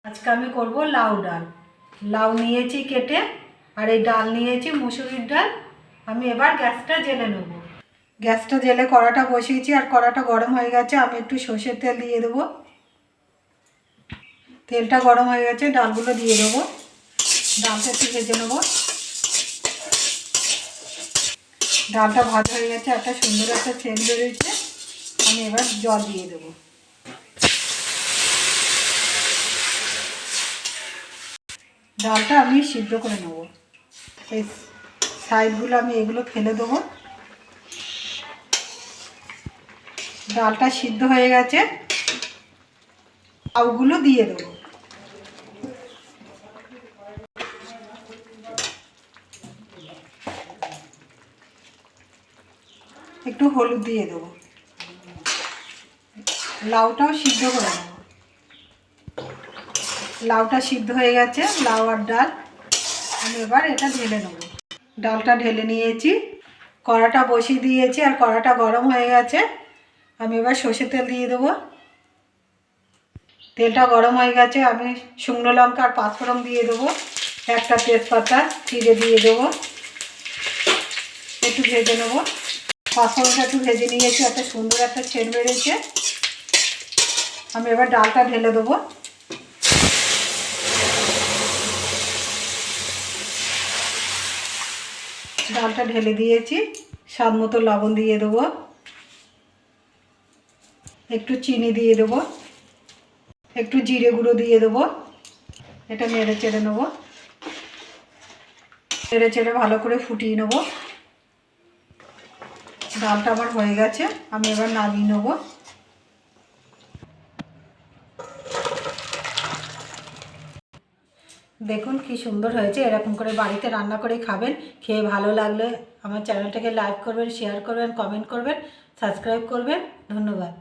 আজকে আমি করব লাউ ডাল। লাউ নিয়েছি কেটে, আর এই ডাল নিয়েছি মুসুরির ডাল। আমি এবার গ্যাসটা জ্বেলে নেব। গ্যাসটা জ্বেলে কড়াটা বসিয়েছি, আর কড়াটা গরম হয়ে গেছে। আমি একটু সর্ষের তেল দিয়ে দেবো। তেলটা গরম হয়ে গেছে, ডালগুলো দিয়ে দেবো। ডালটা একটু ভেজে নেব। ডালটা ভাজা হয়ে গেছে, একটা সুন্দর একটা সেন্ট বেরোচ্ছে। আমি এবার জল দিয়ে দেবো। ডালটা আমি সিদ্ধ করে নেব। এই সাইডগুলো আমি এগুলো ফেলে দেবো। ডালটা সিদ্ধ হয়ে গেছে, লাউগুলো দিয়ে দেবো। একটু হলুদ দিয়ে দেবো। লাউটাও সিদ্ধ করে নেব। লাউটা সিদ্ধ হয়ে গেছে, লাউ আর ডাল। আমি এবার এটা ঢেলে নেব। ডালটা ঢেলে নিয়েছি, কড়াটা বসিয়ে দিয়েছি, আর কড়াটা গরম হয়ে গেছে। আমি এবার সর্ষের তেল দিয়ে দেবো। তেলটা গরম হয়ে গেছে, আমি শুকনো লঙ্কা আর পাঁচফোড়ন দিয়ে দেবো। একটা তেজপাতা চিড়ে দিয়ে দেবো। একটু ভেজে নেবো। পাঁচফোড়নটা একটু ভেজে নিয়েছি, একটা সুন্দর একটা সেন্ট বেরিয়েছে। আমি এবার ডালটা ঢেলে দেবো। ডালটা ঢেলে দিয়েছি, স্বাদ মতো লবণ দিয়ে দেবো। একটু চিনি দিয়ে দেবো। একটু জিরে গুঁড়ো দিয়ে দেবো। এটা নেড়ে চেড়ে নেবো। নেড়ে চেড়ে ভালো করে ফুটিয়ে নেবো। ডালটা আমার হয়ে গেছে, আমি এবার নামিয়ে নেবো। দেখুন কি সুন্দর হয়েছে। এরকম করে বাড়িতে রান্না করে খাবেন। খেয়ে ভালো লাগলে আমার চ্যানেলটাকে লাইক করবেন, শেয়ার করবেন, কমেন্ট করবেন, সাবস্ক্রাইব করবেন। ধন্যবাদ।